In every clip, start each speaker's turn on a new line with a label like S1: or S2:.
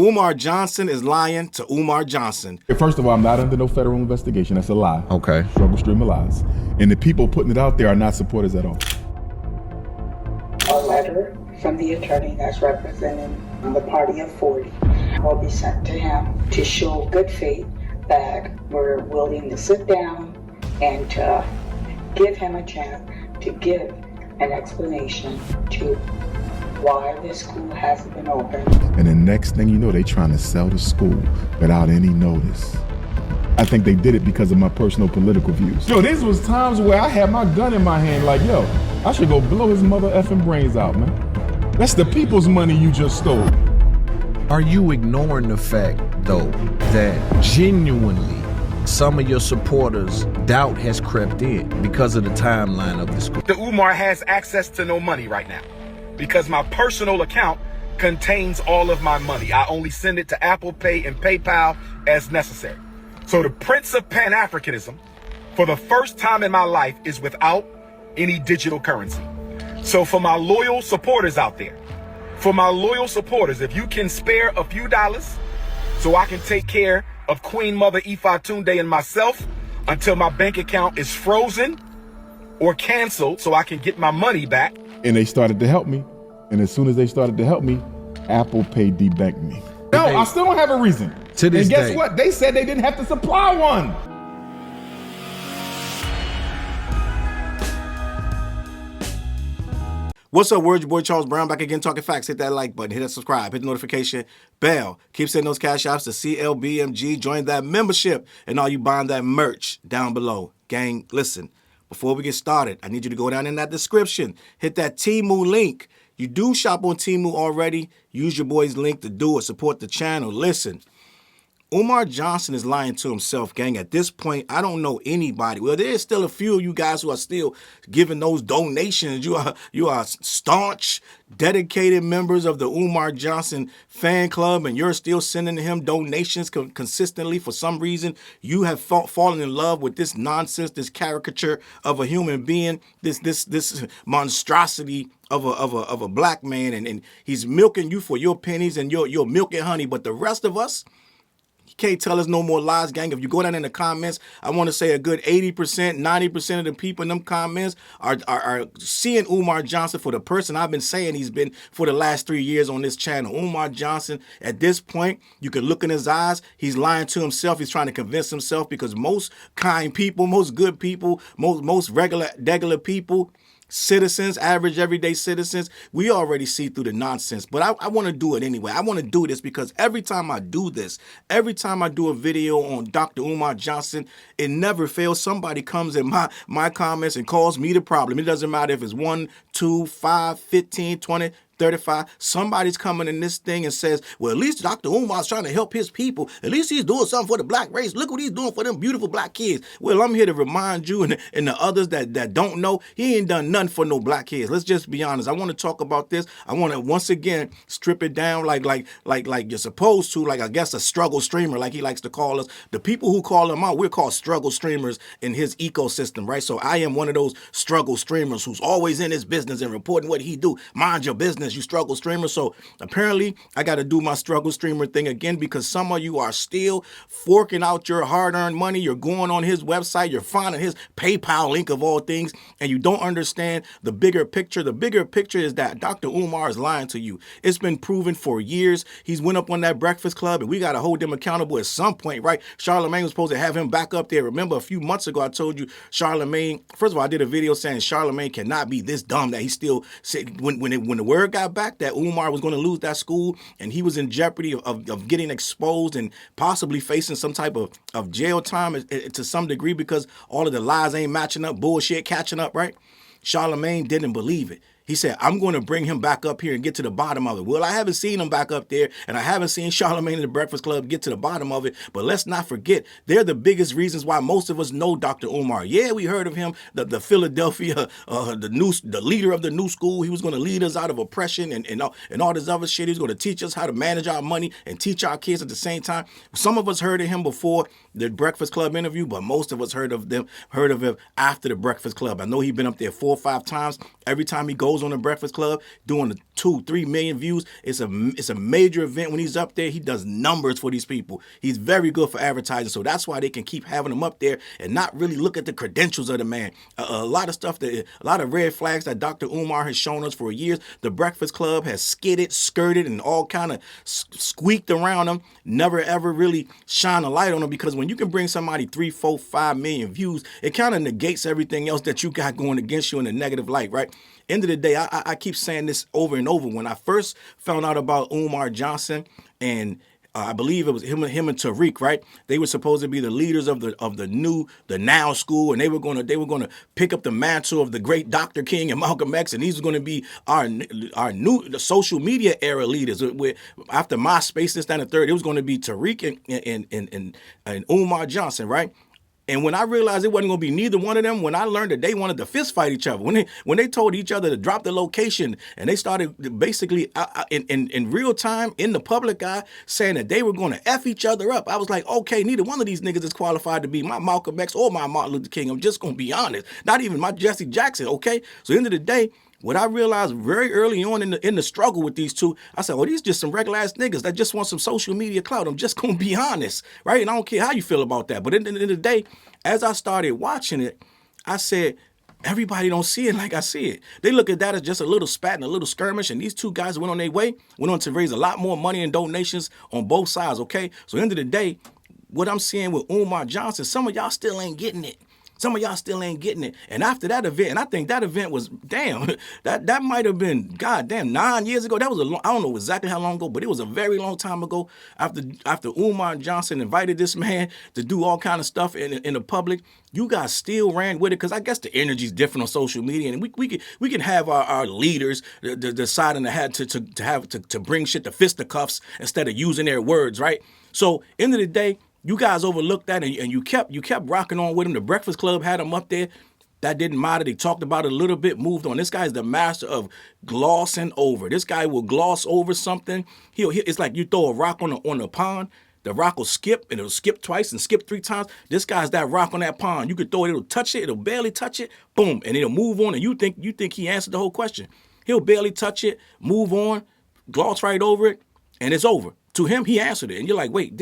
S1: Umar Johnson is lying to Umar Johnson.
S2: First of all, I'm not under no federal investigation. That's a lie.
S3: Okay.
S2: Struggle stream of lies. And the people putting it out there are not supporters at all.
S4: A letter from the attorney that's representing the party of 40 will be sent to him to show good faith that we're willing to sit down and to give him a chance to give an explanation to why this school hasn't been open.
S2: And the next thing you know, they trying to sell the school without any notice. I think they did it because of my personal political views. Yo, this was times where I had my gun in my hand like, yo, I should go blow his mother effing brains out, man. That's the people's money you just stole.
S3: Are you ignoring the fact, though, that genuinely some of your supporters' doubt has crept in because of the timeline of the school?
S5: The Umar has access to no money right now because my personal account contains all of my money. I only send it to Apple Pay and PayPal as necessary. So the Prince of Panafricanism, for the first time in my life, is without any digital currency. So for my loyal supporters out there, if you can spare a few dollars so I can take care of Queen Mother Ifa Tunde and myself until my bank account is frozen or canceled so I can get my money back.
S2: And they started to help me. And as soon as they started to help me, Apple Pay debanked me. No, I still don't have a reason.
S3: To this
S2: and guess
S3: day.
S2: what? They said they didn't have to supply one.
S1: What's up, word? Your boy Charles Brown back again talking facts. Hit that like button, hit that subscribe, hit the notification bell. Keep sending those cash apps to CLBMG. Join that membership and all you buying that merch down below. Gang, listen, before we get started, I need you to go down in that description. Hit that Temu link. You do shop on Temu already. Use your boy's link to do it. Support the channel. Listen, Umar Johnson is lying to himself, gang. At this point, I don't know anybody. Well, there's still a few of you guys who are still giving those donations. You are staunch, dedicated members of the Umar Johnson fan club, and you're still sending him donations consistently. For some reason, you have fallen in love with this nonsense, this caricature of a human being, this monstrosity of a black man, and he's milking you for your pennies and your milk and honey. But the rest of us, can't tell us no more lies, gang. If you go down in the comments, I want to say a good 80%, 90% of the people in them comments are seeing Umar Johnson for the person I've been saying he's been for the last 3 years on this channel. Umar Johnson, at this point, you can look in his eyes. He's lying to himself. He's trying to convince himself because most kind people, most good people, most regular people, citizens, average everyday citizens, we already see through the nonsense. But I want to do it anyway. I want to do this because every time I do this, every time I do a video on Dr. Umar Johnson, it never fails. Somebody comes in my comments and calls me the problem. It doesn't matter if it's 1, 2, 5, 15, 20, 35, somebody's coming in this thing and says, well, at least Dr. Umar's trying to help his people. At least he's doing something for the black race. Look what he's doing for them beautiful black kids. Well, I'm here to remind you and the others that don't know, he ain't done nothing for no black kids. Let's just be honest. I want to talk about this. I want to once again strip it down like you're supposed to, like I guess a struggle streamer, like he likes to call us. The people who call him out, we're called struggle streamers in his ecosystem, right? So I am one of those struggle streamers who's always in his business and reporting what he do. Mind your business, you struggle streamer. So apparently I got to do my struggle streamer thing again because some of you are still forking out your hard-earned money. You're going on his website, you're finding his PayPal link of all things, and you don't understand the bigger picture. The bigger picture is that Dr. Umar is lying to you. It's been proven for years. He's went up on that Breakfast Club, and we got to hold him accountable at some point, right? Charlemagne was supposed to have him back up there. Remember a few months ago I told you Charlemagne, first of all, I did a video saying Charlemagne cannot be this dumb that he still said when the word got back that Umar was going to lose that school and he was in jeopardy of getting exposed and possibly facing some type of jail time to some degree because all of the lies ain't matching up, bullshit catching up, right? Charlemagne didn't believe it. He said, I'm going to bring him back up here and get to the bottom of it. Well, I haven't seen him back up there, and I haven't seen Charlemagne in the Breakfast Club get to the bottom of it. But let's not forget, they're the biggest reasons why most of us know Dr. Umar. Yeah, we heard of him, the Philadelphia, the leader of the new school. He was going to lead us out of oppression and all this other shit. He was going to teach us how to manage our money and teach our kids at the same time. Some of us heard of him before the Breakfast Club interview, but most of us heard of him after the Breakfast Club. I know he's been up there 4 or 5 times. Every time he goes shows on the Breakfast Club, doing the 2-3 million views. It's a major event when he's up there. He does numbers for these people. He's very good for advertising, so that's why they can keep having him up there and not really look at the credentials of the man. A lot of stuff a lot of red flags that Dr. Umar has shown us for years. The Breakfast Club has skidded, skirted, and all kind of squeaked around him. Never ever really shine a light on him, because when you can bring somebody 3, 4, 5 million views, it kind of negates everything else that you got going against you in a negative light, right? End of the day, I keep saying this over and over. When I first found out about Umar Johnson, and I believe it was him and Tariq, right? They were supposed to be the leaders of the now school, and they were gonna pick up the mantle of the great Dr. King and Malcolm X, and these were gonna be our new the social media era leaders. After MySpace, this, that, and the third, it was gonna be Tariq and Umar Johnson, right? And when I realized it wasn't going to be neither one of them, when I learned that they wanted to fist fight each other, when they told each other to drop the location, and they started basically in real time in the public eye saying that they were going to F each other up, I was like, okay, neither one of these niggas is qualified to be my Malcolm X or my Martin Luther King. I'm just going to be honest. Not even my Jesse Jackson, okay? So at the end of the day, what I realized very early on in the struggle with these two, I said, these just some regular ass niggas that just want some social media clout. I'm just gonna be honest, right? And I don't care how you feel about that. But at the end of the day, as I started watching it, I said, everybody don't see it like I see it. They look at that as just a little spat and a little skirmish, and these two guys went on their way, went on to raise a lot more money and donations on both sides, okay? So at the end of the day, what I'm seeing with Umar Johnson, some of y'all still ain't getting it. Some of y'all still ain't getting it. And after that event, and I think that event was, that might have been, goddamn, 9 years ago. That was I don't know exactly how long ago, but it was a very long time ago. After Umar Johnson invited this man to do all kind of stuff in the public, you guys still ran with it, because I guess the energy's different on social media, and we can have our leaders deciding to bring shit to fisticuffs instead of using their words, right? So end of the day, you guys overlooked that, and you kept rocking on with him. The Breakfast Club had him up there. That didn't matter. They talked about it a little bit, moved on. This guy's the master of glossing over. This guy will gloss over something. It's like you throw a rock on a pond. The rock will skip, and it'll skip twice and skip 3 times. This guy's that rock on that pond. You could throw it, it'll touch it, it'll barely touch it, boom, and it'll move on. And you think he answered the whole question. He'll barely touch it, move on, gloss right over it, and it's over. To him, he answered it. And you're like, wait,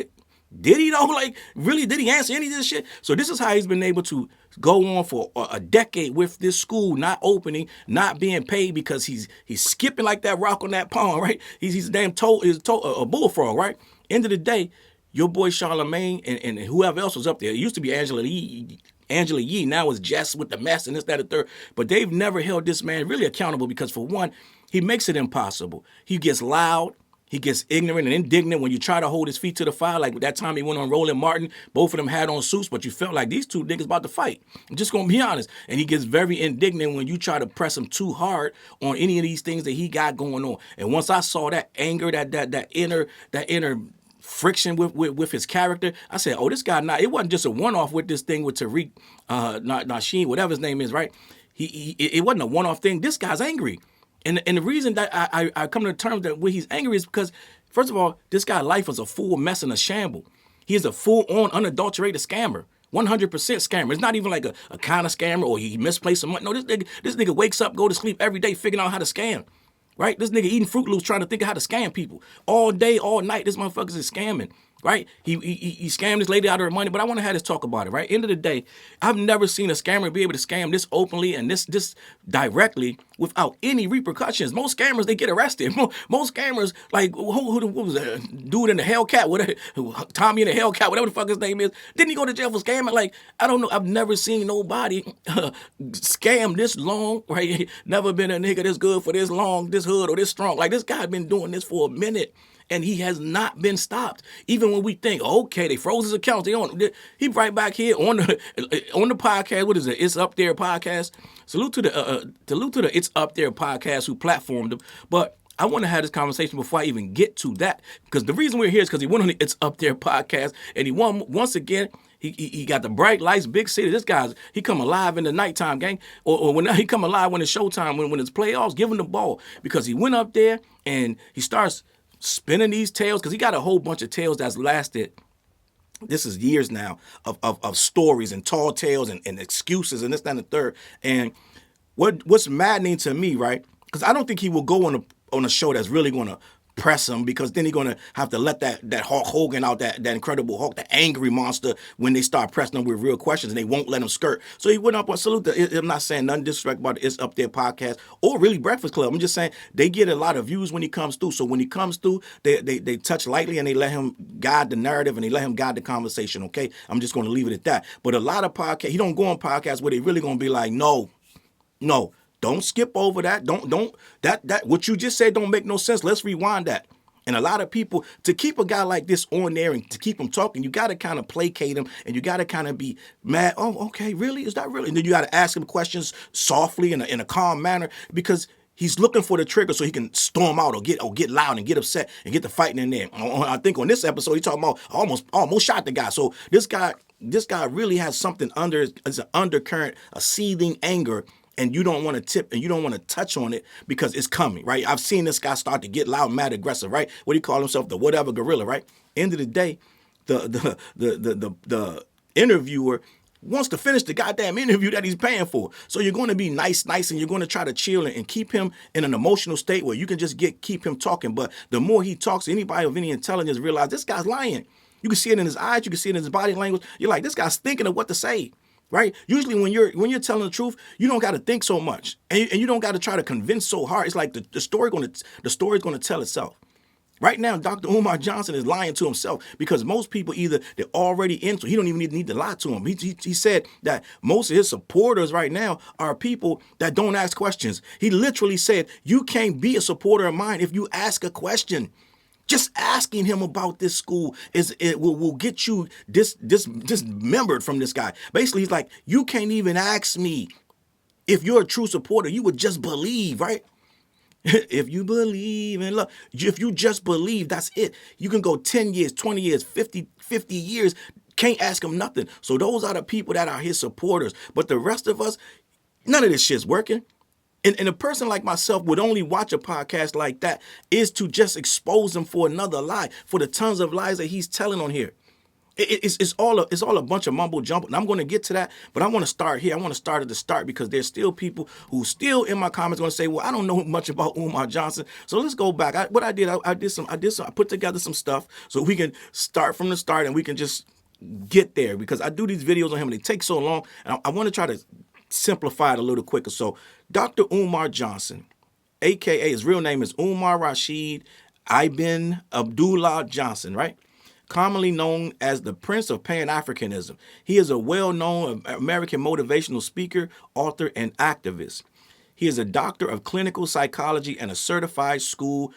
S1: did he though? Like, really, did he answer any of this shit? So this is how he's been able to go on for a decade with this school not opening, not being paid, because he's skipping like that rock on that pond, right? He's damn a bullfrog, right? End of the day, your boy Charlemagne and whoever else was up there, it used to be Angela Yee, now it's Jess with the mess and this, that, and the third. But they've never held this man really accountable, because for one, he makes it impossible. He gets loud. He gets ignorant and indignant when you try to hold his feet to the fire. Like that time he went on Roland Martin, both of them had on suits, but you felt like these two niggas about to fight. I'm just gonna be honest. And he gets very indignant when you try to press him too hard on any of these things that he got going on. And once I saw that anger, that inner friction with his character, I said, oh, this guy it wasn't just a one-off with this thing with Tariq Nasheed, whatever his name is, right? It wasn't a one-off thing. This guy's angry. And the reason that I come to terms that when he's angry is because, first of all, this guy's life is a full mess and a shamble. He is a full-on, unadulterated scammer. 100% scammer. It's not even like a kind of scammer or he misplaced some money. No, this nigga wakes up, go to sleep every day figuring out how to scam. Right? This nigga eating Fruit Loops trying to think of how to scam people. All day, all night, this motherfucker is scamming. Right? He scammed this lady out of her money, but I want to have this talk about it, right? End of the day, I've never seen a scammer be able to scam this openly and this directly without any repercussions. Most scammers, they get arrested. Most scammers, like, who was that dude in the Hellcat, whatever, Tommy in the Hellcat, whatever the fuck his name is, didn't he go to jail for scamming? Like, I don't know. I've never seen nobody scam this long, right? Never been a nigga this good for this long, this hood or this strong. Like, this guy been doing this for a minute. And he has not been stopped. Even when we think, okay, they froze his account, he right back here on the podcast. What is it? It's Up There podcast. Salute to the It's Up There podcast who platformed him. But I want to have this conversation before I even get to that, because the reason we're here is because he went on the It's Up There podcast and he won once again. He got the bright lights, big city. This guy's, he come alive in the nighttime, gang. Or when he come alive when it's showtime, when it's playoffs, give him the ball, because he went up there and he starts spinning these tales, because he got a whole bunch of tales that's lasted, this is years now, of stories and tall tales and excuses and this, that, and the third. And what's maddening to me, right, Because I don't think he will go on a show that's really going to press him, because then he's going to have to let that Hulk Hogan out, that Incredible Hulk, the angry monster, when they start pressing him with real questions, and they won't let him skirt. So he went up on Salute. I'm not saying nothing disrespect about It's Up There podcast or really Breakfast Club. I'm just saying they get a lot of views when he comes through. So when he comes through, they touch lightly and they let him guide the narrative and they let him guide the conversation, okay? I'm just going to leave it at that. But a lot of podcasts, he don't go on podcasts where they really going to be like, no. Don't skip over that. Don't that what you just said don't make no sense. Let's rewind that. And a lot of people, to keep a guy like this on there and to keep him talking, you got to kind of placate him and you got to kind of be mad. Oh, okay, really? Is that really? And then you got to ask him questions softly in a calm manner, because he's looking for the trigger so he can storm out or get loud and get upset and get the fighting in there. I think on this episode he talking about almost shot the guy. So this guy really has something under, it's an undercurrent, a seething anger. And you don't want to tip and you don't want to touch on it because it's coming, right? I've seen this guy start to get loud, mad, aggressive, right? What do you call himself? The whatever gorilla, right? End of the day, the interviewer wants to finish the goddamn interview that he's paying for. So you're going to be nice, and you're going to try to chill and keep him in an emotional state where you can just keep him talking. But the more he talks, anybody of any intelligence realize this guy's lying. You can see it in his eyes. You can see it in his body language. You're like, this guy's thinking of what to say. Right? Usually when you're telling the truth, you don't got to think so much, and you don't got to try to convince so hard. It's like the story's going to tell itself. Right now, Dr. Umar Johnson is lying to himself, because most people either they're already into. He don't even need to lie to him. He said that most of his supporters right now are people that don't ask questions. He literally said, "You can't be a supporter of mine if you ask a question." Just asking him about this school will get you dismembered from this guy. Basically, he's like, you can't even ask me. If you're a true supporter, you would just believe, right? If you believe in love, if you just believe, that's it. You can go 10 years, 20 years, 50 years, can't ask him nothing. So those are the people that are his supporters. But the rest of us, none of this shit's working. And a person like myself would only watch a podcast like that is to just expose him for another lie, for the tons of lies that he's telling on here. It's all a bunch of mumbo jumbo. And I'm going to get to that, but I want to start here. I want to start at the start, because there's still people who still in my comments going to say, well, I don't know much about Umar Johnson. So let's go back. I put together some stuff so we can start from the start and we can just get there, because I do these videos on him and they take so long. And I want to try to simplify it a little quicker. So Dr. Umar Johnson, a.k.a. his real name is Umar Rashid Ibn Abdullah Johnson, right? Commonly known as the Prince of Panafricanism. He is a well-known American motivational speaker, author, and activist. He is a doctor of clinical psychology and a certified school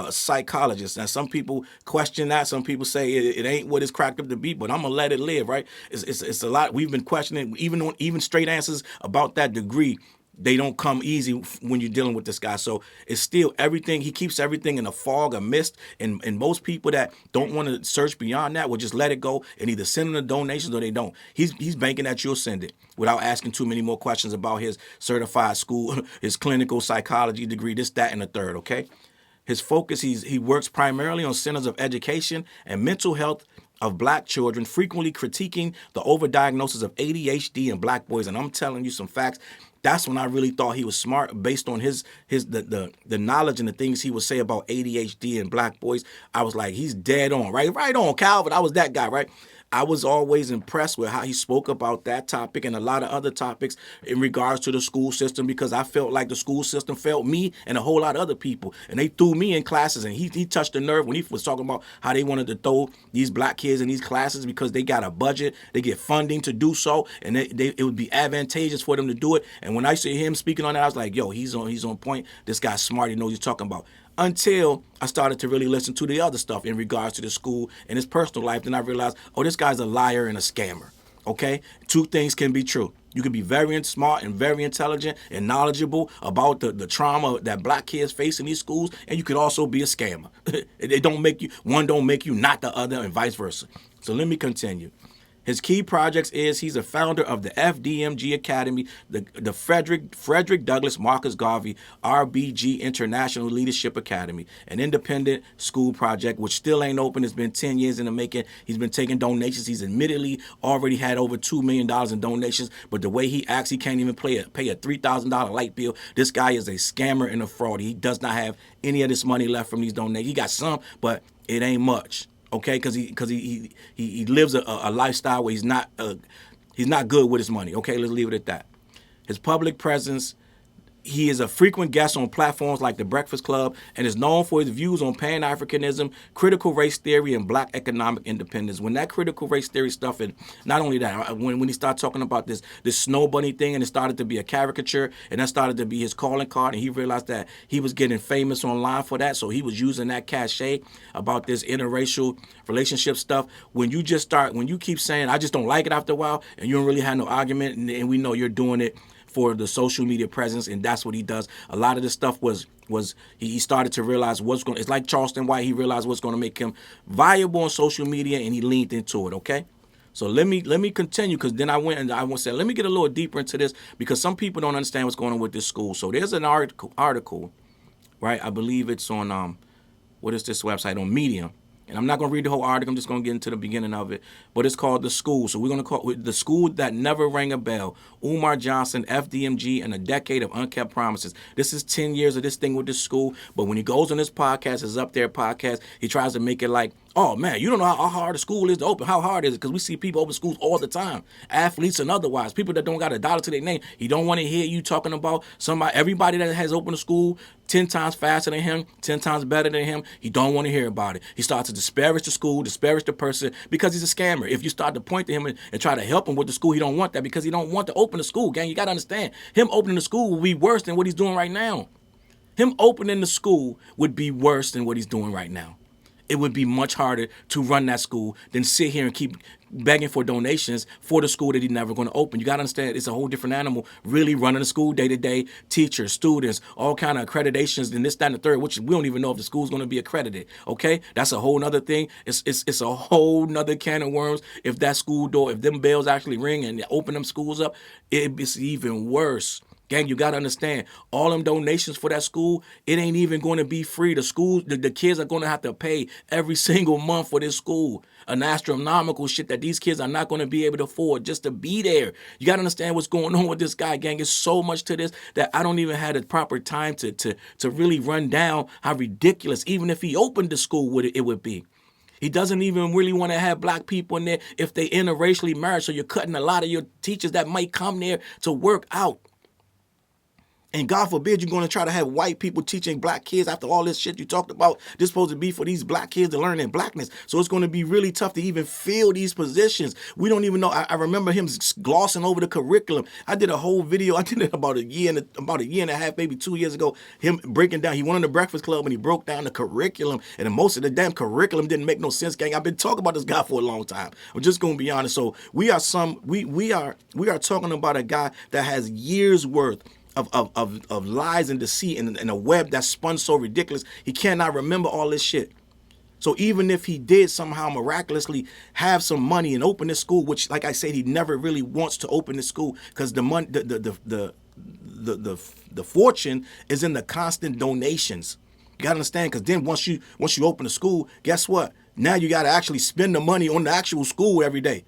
S1: psychologist. Now, some people question that. Some people say it ain't what it's cracked up to be, but I'm going to let it live, right? It's a lot. We've been questioning, even straight answers about that degree. They don't come easy when you're dealing with this guy. So it's still everything. He keeps everything in a fog, a mist. And most people that don't want to search beyond that will just let it go and either send him the donations or they don't. He's banking that you'll send it without asking too many more questions about his certified school, his clinical psychology degree, this, that, and the third, okay? His focus, he works primarily on centers of education and mental health of black children, frequently critiquing the overdiagnosis of ADHD in black boys. And I'm telling you some facts. That's when I really thought he was smart, based on the knowledge and the things he would say about ADHD and black boys. I was like, he's dead on, right? Right on, Calvin. I was that guy, right? I was always impressed with how he spoke about that topic and a lot of other topics in regards to the school system, because I felt like the school system felt me and a whole lot of other people. And they threw me in classes, and he touched the nerve when he was talking about how they wanted to throw these black kids in these classes because they got a budget, they get funding to do so, and it would be advantageous for them to do it. And when I see him speaking on that, I was like, yo, he's on point. This guy's smart. He knows what he's talking about. Until I started to really listen to the other stuff in regards to the school and his personal life. Then I realized, oh, this guy's a liar and a scammer, okay? Two things can be true. You can be very smart and very intelligent and knowledgeable about the trauma that black kids face in these schools, and you could also be a scammer. One don't make you not the other, and vice versa. So let me continue. His key projects is he's a founder of the FDMG Academy, the Frederick Douglass Marcus Garvey RBG International Leadership Academy, an independent school project which still ain't open. It's been 10 years in the making. He's been taking donations. He's admittedly already had over $2 million in donations, but the way he acts, he can't even pay a $3,000 light bill. This guy is a scammer and a fraud. He does not have any of this money left from these donations. He got some, but it ain't much. Okay, because he lives a lifestyle where he's not good with his money. Okay, let's leave it at that. His public presence. He is a frequent guest on platforms like The Breakfast Club and is known for his views on Pan-Africanism, critical race theory, and black economic independence. When that critical race theory stuff, and not only that, when he started talking about this snow bunny thing and it started to be a caricature and that started to be his calling card, and he realized that he was getting famous online for that, so he was using that cachet about this interracial relationship stuff. When you keep saying, I just don't like it after a while, and you don't really have no argument, and we know you're doing it for the social media presence, and that's what he does. A lot of this stuff was he started to realize it's like Charleston White. He realized what's going to make him viable on social media, and he leaned into it. Okay, so let me continue, because then I said let me get a little deeper into this, because some people don't understand what's going on with this school. So there's an article, right? I believe it's on what is this website, on Medium. And I'm not going to read the whole article. I'm just going to get into the beginning of it. But it's called The School. So we're going to call it The School That Never Rang a Bell. Umar Johnson, FDMG, and a Decade of Unkept Promises. This is 10 years of this thing with this school. But when he goes on this podcast, his Up There podcast, he tries to make it like, oh, man, you don't know how hard a school is to open. How hard is it? Because we see people open schools all the time. Athletes and otherwise. People that don't got a dollar to their name. He don't want to hear you talking about everybody that has opened a school 10 times faster than him, 10 times better than him. He don't want to hear about it. He starts to disparage the school, disparage the person, because he's a scammer. If you start to point to him and try to help him with the school, he don't want that, because he don't want to open the school, gang. You got to understand, him opening the school will be worse than what he's doing right now. Him opening the school would be worse than what he's doing right now. It would be much harder to run that school than sit here and keep begging for donations for the school that he's never going to open. You got to understand, it's a whole different animal really running the school day to day, teachers, students, all kind of accreditations, and this, that, and the third, which we don't even know if the school's going to be accredited. Okay, that's a whole nother thing. It's a whole nother can of worms. If that school door, if them bells actually ring and they open them schools up, it's even worse. Gang, you got to understand, all them donations for that school, it ain't even going to be free. The school, the kids are going to have to pay every single month for this school. An astronomical shit that these kids are not going to be able to afford just to be there. You got to understand what's going on with this guy, gang. It's so much to this that I don't even have the proper time to really run down how ridiculous, even if he opened the school, it would be. He doesn't even really want to have black people in there if they interracially married. So you're cutting a lot of your teachers that might come there to work out. And God forbid you're going to try to have white people teaching black kids after all this shit you talked about. This is supposed to be for these black kids to learn their blackness. So it's going to be really tough to even fill these positions. We don't even know. I remember him glossing over the curriculum. I did a whole video. I did it about a year and a half, maybe 2 years ago. Him breaking down. He went on the Breakfast Club and he broke down the curriculum. And most of the damn curriculum didn't make no sense, gang. I've been talking about this guy for a long time. I'm just going to be honest. So we are talking about a guy that has years worth of lies and deceit and a web that's spun so ridiculous, he cannot remember all this shit. So even if he did somehow miraculously have some money and open this school, which, like I said, he never really wants to open this school, because the money, the fortune is in the constant donations. You gotta understand, because then once you open the school, guess what? Now you gotta actually spend the money on the actual school every day.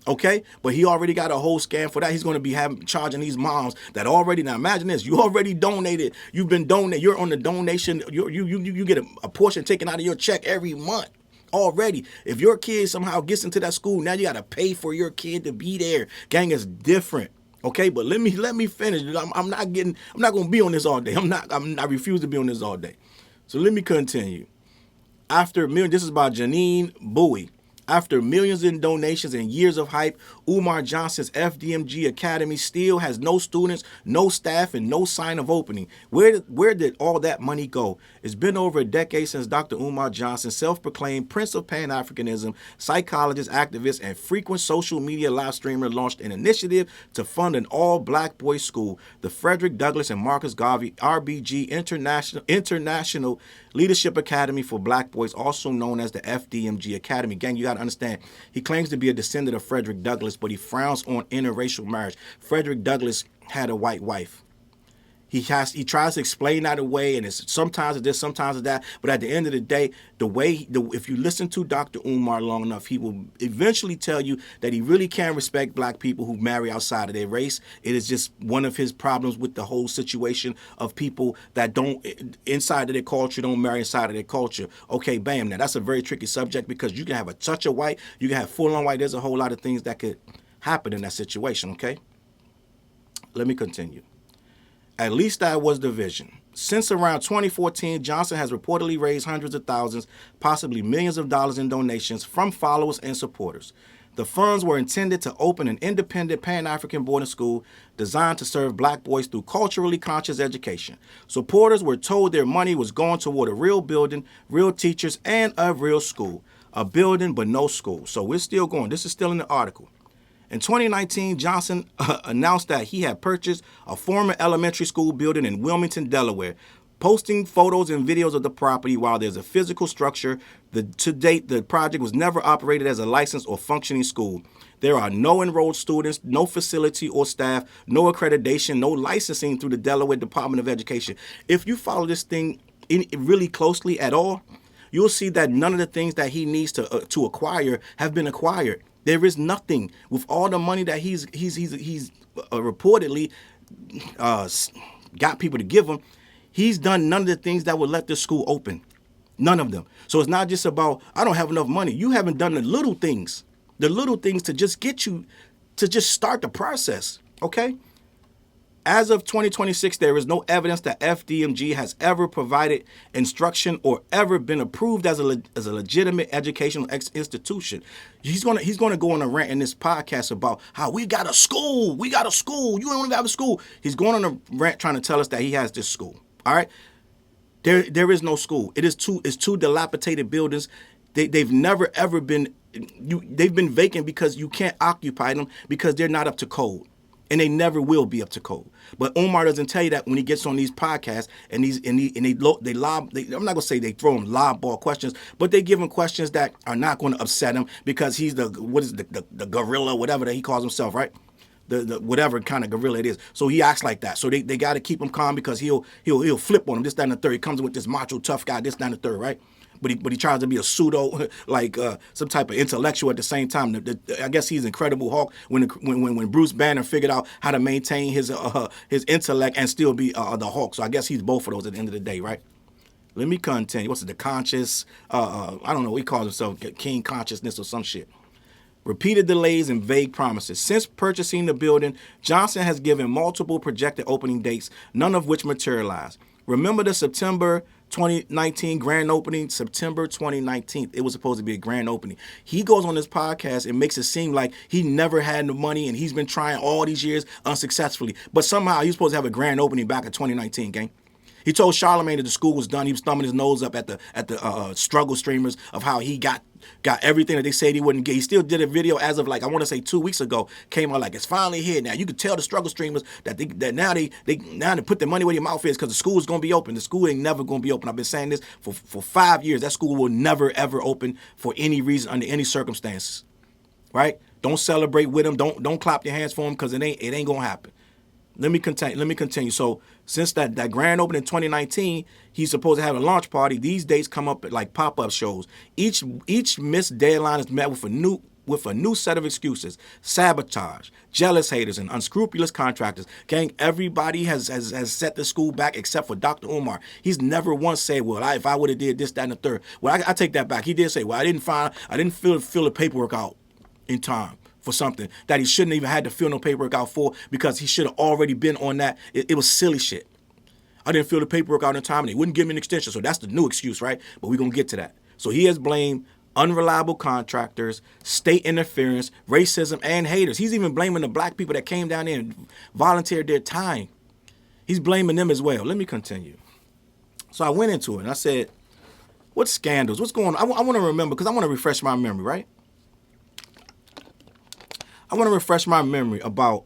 S1: Okay, but he already got a whole scam for that. He's going to be charging these moms that already. Now imagine this: you already donated. You've been donated. You're on the donation. You get a portion taken out of your check every month already. If your kid somehow gets into that school, now you got to pay for your kid to be there. Gang, is different. Okay, but let me finish. I'm not going to be on this all day. I refuse to be on this all day. So let me continue. This is about Janine Bowie. After millions in donations and years of hype, Umar Johnson's FDMG Academy still has no students, no staff, and no sign of opening. Where did all that money go? It's been over a decade since Dr. Umar Johnson, self-proclaimed Prince of Pan-Africanism, psychologist, activist, and frequent social media live streamer, launched an initiative to fund an all-black boys' school, the Frederick Douglass and Marcus Garvey RBG International Leadership Academy for Black Boys, also known as the FDMG Academy. Gang, you got to to understand. He claims to be a descendant of Frederick Douglass, but he frowns on interracial marriage. Frederick Douglass had a white wife. He tries to explain that away, and it's sometimes it's this, sometimes it's that. But at the end of the day, if you listen to Dr. Umar long enough, he will eventually tell you that he really can't respect black people who marry outside of their race. It is just one of his problems with the whole situation of people that don't, inside of their culture, don't marry inside of their culture. Okay, bam. Now, that's a very tricky subject because you can have a touch of white, you can have full-on white. There's a whole lot of things that could happen in that situation, okay? Let me continue. At least that was the vision. Since around 2014, Johnson has reportedly raised hundreds of thousands, possibly millions of dollars in donations from followers and supporters. The funds were intended to open an independent Pan-African boarding school designed to serve black boys through culturally conscious education. Supporters were told their money was going toward a real building, real teachers, and a real school. A building, but no school. So we're still going. This is still in the article. In 2019, Johnson announced that he had purchased a former elementary school building in Wilmington, Delaware, posting photos and videos of the property. While there's a physical structure, to date, the project was never operated as a licensed or functioning school. There are no enrolled students, no facility or staff, no accreditation, no licensing through the Delaware Department of Education. If you follow this thing really closely at all, you'll see that none of the things that he needs to acquire have been acquired. There is nothing with all the money that he's reportedly got people to give him. He's done none of the things that would let this school open. None of them. So it's not just about, I don't have enough money. You haven't done the little things to just get you to just start the process. Okay? As of 2026, there is no evidence that FDMG has ever provided instruction or ever been approved as a legitimate educational institution. He's gonna go on a rant in this podcast about how we got a school. You don't even have a school. He's going on a rant trying to tell us that he has this school. All right, there is no school. It's two dilapidated buildings. They've never ever been. They've been vacant because you can't occupy them because they're not up to code. And they never will be up to code. But Umar doesn't tell you that when he gets on these podcasts and they lob. I'm not gonna say they throw him lob ball questions, but they give him questions that are not going to upset him because he's the gorilla, whatever that he calls himself, right? The whatever kind of gorilla it is. So he acts like that. So they got to keep him calm because he'll flip on him. This, that, and the third. He comes with this macho tough guy. This, that, and the third, right? But he tries to be a pseudo, like some type of intellectual at the same time. I guess he's Incredible Hulk when Bruce Banner figured out how to maintain his intellect and still be the Hulk. So I guess he's both of those at the end of the day, right? Let me continue. What's it? The conscious? I don't know. He calls himself King Consciousness or some shit. Repeated delays and vague promises. Since purchasing the building, Johnson has given multiple projected opening dates, none of which materialized. Remember the September 2019 grand opening? September 2019. It was supposed to be a grand opening. He goes on this podcast and makes it seem like he never had the money and he's been trying all these years unsuccessfully. But somehow he's supposed to have a grand opening back in 2019, gang. He told Charlemagne that the school was done. He was thumbing his nose up at the struggle streamers of how he got everything that they said he wouldn't get. He still did a video as of like, I want to say 2 weeks ago, came out like, it's finally here. Now you could tell the struggle streamers that now they put their money where their mouth is because the school is going to be open. The school ain't never going to be open. I've been saying this for 5 years. That school will never, ever open for any reason, under any circumstances, right? Don't celebrate with them. Don't clap your hands for them because it ain't going to happen. Let me continue. So since that grand opening in 2019, he's supposed to have a launch party. These dates come up at like pop-up shows. Each missed deadline is met with a new set of excuses: sabotage, jealous haters, and unscrupulous contractors. Gang, everybody has set the school back except for Dr. Umar. He's never once said, well, if I would have did this, that, and the third. Well, I take that back. He did say, well, I didn't fill the paperwork out in time for something that he shouldn't even had to fill no paperwork out for because he should have already been on that. It was silly shit. I didn't fill the paperwork out in time and they wouldn't give me an extension. So that's the new excuse, right? But we're going to get to that. So he has blamed unreliable contractors, state interference, racism, and haters. He's even blaming the black people that came down there and volunteered their time. He's blaming them as well. Let me continue. So I went into it and I said, what scandals? What's going on? I want to remember because I want to refresh my memory, right? I want to refresh my memory about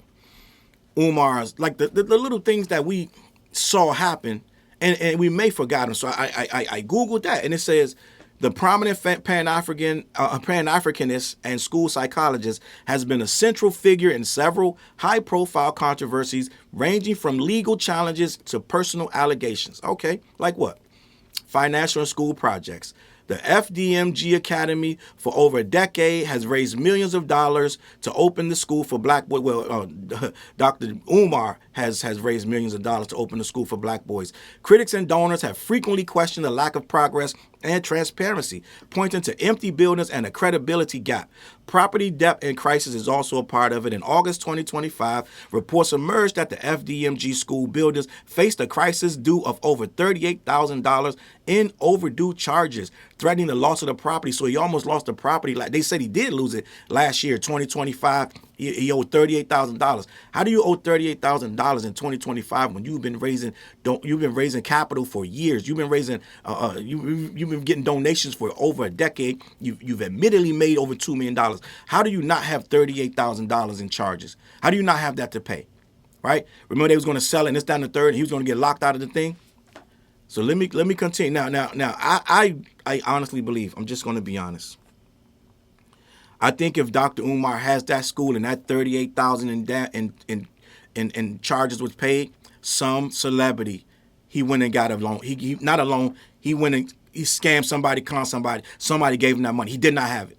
S1: Umar's, like the little things that we saw happen, and we may forgot them. So I Googled that, and it says The prominent Pan-Africanist and school psychologist has been a central figure in several high-profile controversies ranging from legal challenges to personal allegations. Okay, like what? Financial and school projects. The FDMG Academy for over a decade has raised millions of dollars to open the school for black boys. Well, Dr. Umar has raised millions of dollars to open the school for black boys. Critics and donors have frequently questioned the lack of progress and transparency, pointing to empty buildings and a credibility gap. Property debt and crisis is also a part of it. In August 2025, reports emerged that the FDMG school buildings faced a crisis due of over $38,000 in overdue charges, threatening the loss of the property. So he almost lost the property. Like they said, he did lose it last year, 2025. He owed $38,000. How do you owe $38,000 in 2025 when you've been raising capital for years? You've been raising you've been getting donations for over a decade. You've admittedly made over $2 million. How do you not have $38,000 in charges? How do you not have that to pay? Right? Remember they was going to sell it and this, that, and the third, and he was going to get locked out of the thing. So let me continue. Now, I honestly believe, I'm just going to be honest. I think if Dr. Umar has that school and that $38,000 in charges was paid, some celebrity, he went and got a loan. He not a loan. He went and he scammed somebody, conned somebody. Somebody gave him that money. He did not have it.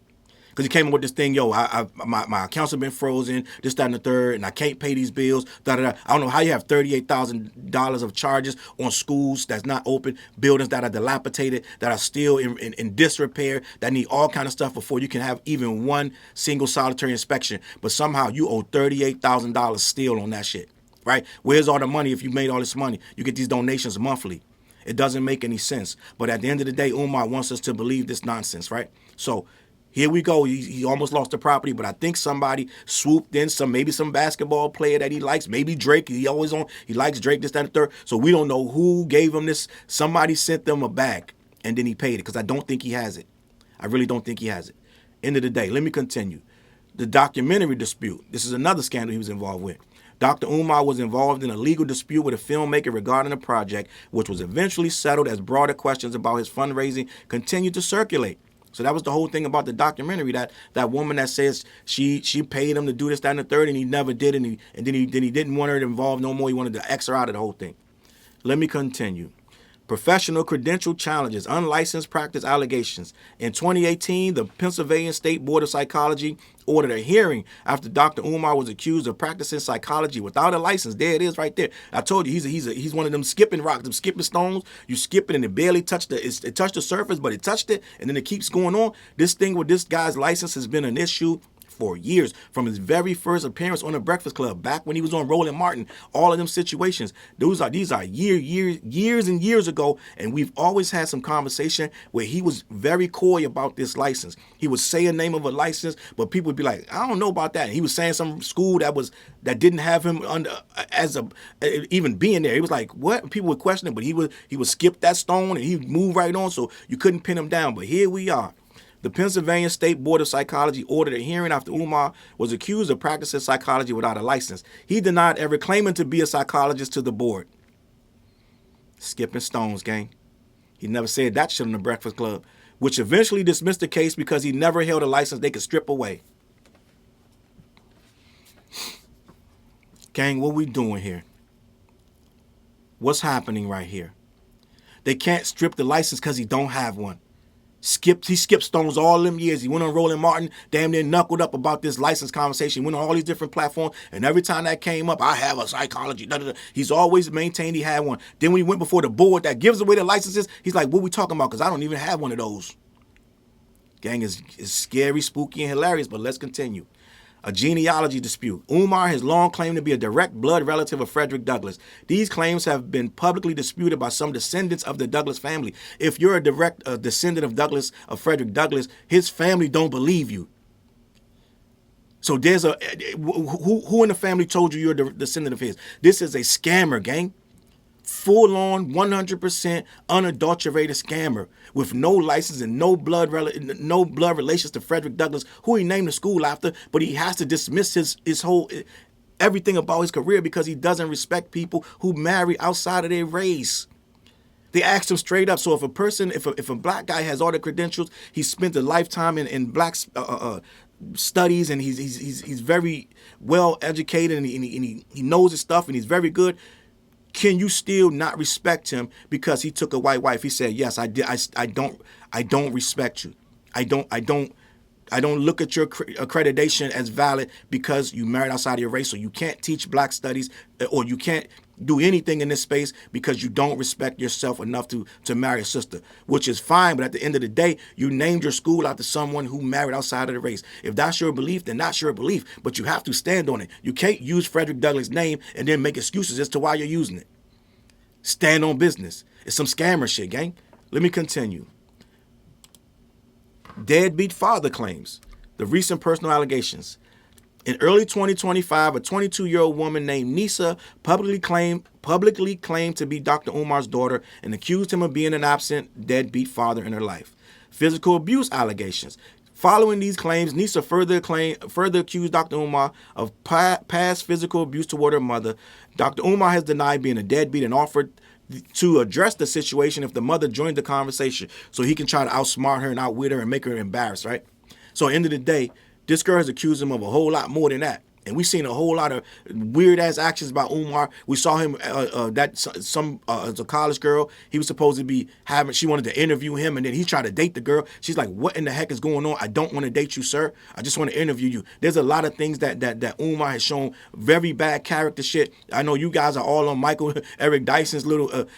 S1: Because he came up with this thing, my accounts have been frozen, this, that, and the third, and I can't pay these bills, I don't know how you have $38,000 of charges on schools that's not open, buildings that are dilapidated, that are still in disrepair, that need all kind of stuff before you can have even one single solitary inspection. But somehow you owe $38,000 still on that shit, right? Where's all the money if you made all this money? You get these donations monthly. It doesn't make any sense. But at the end of the day, Umar wants us to believe this nonsense, right? So here we go. He almost lost the property, but I think somebody swooped in, maybe some basketball player that he likes, maybe Drake. He likes Drake, this, that, and the third. So we don't know who gave him this. Somebody sent them a bag, and then he paid it, because I don't think he has it. I really don't think he has it. End of the day, let me continue. The documentary dispute. This is another scandal he was involved with. Dr. Umar was involved in a legal dispute with a filmmaker regarding a project, which was eventually settled as broader questions about his fundraising continued to circulate. So that was the whole thing about the documentary, that woman that says she paid him to do this, that, and the third, and he never did, and then he didn't want her involved no more. He wanted to X her out of the whole thing. Let me continue. Professional credential challenges, unlicensed practice allegations. In 2018, the Pennsylvania State Board of Psychology ordered a hearing after Dr. Umar was accused of practicing psychology without a license. There it is right there. I told you he's one of them skipping rocks, them skipping stones. You skip it and it barely touched it touched the surface, but it touched it, and then it keeps going on. This thing with this guy's license has been an issue for years, from his very first appearance on the Breakfast Club, back when he was on Roland Martin, all of them situations. These are years and years ago, and we've always had some conversation where he was very coy about this license. He would say a name of a license, but people would be like, I don't know about that. And he was saying some school that didn't have him under even being there. He was like, what? People would question it, but he would skip that stone and he'd move right on, so you couldn't pin him down. But here we are. The Pennsylvania State Board of Psychology ordered a hearing after Umar was accused of practicing psychology without a license. He denied ever claiming to be a psychologist to the board. Skipping stones, gang. He never said that shit on the Breakfast Club, which eventually dismissed the case because he never held a license they could strip away. Gang, what we doing here? What's happening right here? They can't strip the license because he don't have one. He skipped stones all them years. He went on Roland Martin, damn near knuckled up about this license conversation. He went on all these different platforms, and every time that came up, I have a psychology. He's always maintained he had one. Then when he went before the board that gives away the licenses, he's like, what we talking about? Because I don't even have one of those. Gang is scary, spooky, and hilarious, but let's continue. A genealogy dispute. Umar has long claimed to be a direct blood relative of Frederick Douglass. These claims have been publicly disputed by some descendants of the Douglass family. If you're a direct descendant of Frederick Douglass, his family don't believe you. So there's who in the family told you you're a descendant of his? This is a scammer, gang. Full-on, 100% unadulterated scammer with no license and no blood relations to Frederick Douglass, who he named the school after, but he has to dismiss his whole everything about his career because he doesn't respect people who marry outside of their race. They asked him straight up. So if a black guy has all the credentials, he spent a lifetime in black studies, and he's very well educated, and he knows his stuff, and he's very good. Can you still not respect him because he took a white wife? He said, yes, I did. I don't respect you. I don't look at your accreditation as valid because you married outside of your race. So you can't teach black studies, or you can't do anything in this space because you don't respect yourself enough to marry a sister, which is fine. But at the end of the day, you named your school after someone who married outside of the race. If that's your belief, then that's your belief. But you have to stand on it. You can't use Frederick Douglass' name and then make excuses as to why you're using it. Stand on business. It's some scammer shit, gang. Let me continue. Deadbeat father claims. The recent personal allegations. In early 2025, a 22-year-old woman named Nisa publicly claimed to be Dr. Umar's daughter and accused him of being an absent, deadbeat father in her life. Physical abuse allegations. Following these claims, Nisa further accused Dr. Umar of past physical abuse toward her mother. Dr. Umar has denied being a deadbeat and offered to address the situation if the mother joined the conversation, so he can try to outsmart her and outwit her and make her embarrassed, right? So at the end of the day, this girl has accused him of a whole lot more than that. And we've seen a whole lot of weird-ass actions by Umar. We saw him, as a college girl, he was supposed to be she wanted to interview him, and then he tried to date the girl. She's like, what in the heck is going on? I don't want to date you, sir. I just want to interview you. There's a lot of things that Umar has shown very bad character shit. I know you guys are all on Michael Eric Dyson's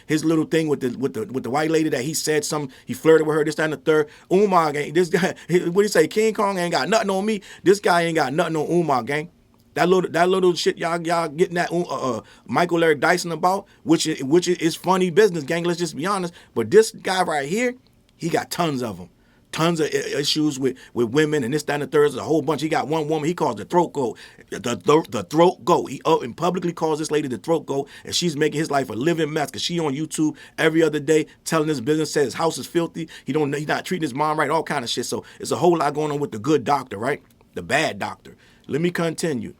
S1: his little thing with the white lady that he said something, he flirted with her, this, that, and the third. Umar, gang, this guy, what do you say, King Kong ain't got nothing on me. This guy ain't got nothing on Umar, gang. That little shit y'all getting that Michael Eric Dyson about, which is funny business, gang. Let's just be honest. But this guy right here, he got tons of them. Tons of issues with women and this, that, and the third. There's a whole bunch. He got one woman he calls the throat goat. The throat goat. He and publicly calls this lady the throat goat, and she's making his life a living mess because she on YouTube every other day telling his business, says his house is filthy. He's not treating his mom right, all kind of shit. So it's a whole lot going on with the good doctor, right? The bad doctor. Let me continue.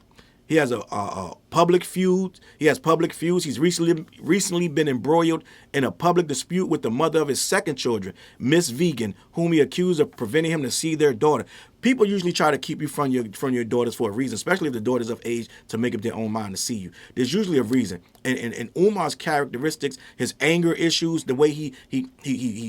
S1: He has a public feud. He has public feuds. He's recently been embroiled in a public dispute with the mother of his second children, Miss Vegan, whom he accused of preventing him to see their daughter. People usually try to keep you from your daughters for a reason, especially if the daughter's of age to make up their own mind to see you. There's usually a reason. And Umar's characteristics, his anger issues, the way he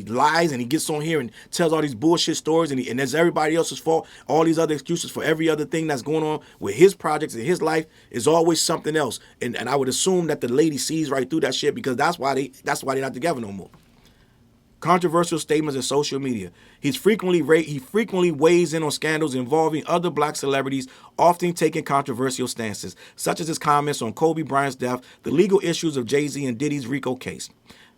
S1: lies and he gets on here and tells all these bullshit stories and it's everybody else's fault. All these other excuses for every other thing that's going on with his projects and his life is always something else. And I would assume that the lady sees right through that shit because that's why they're not together no more. Controversial statements in social media. He frequently weighs in on scandals involving other black celebrities, often taking controversial stances, such as his comments on Kobe Bryant's death, the legal issues of Jay-Z and Diddy's RICO case.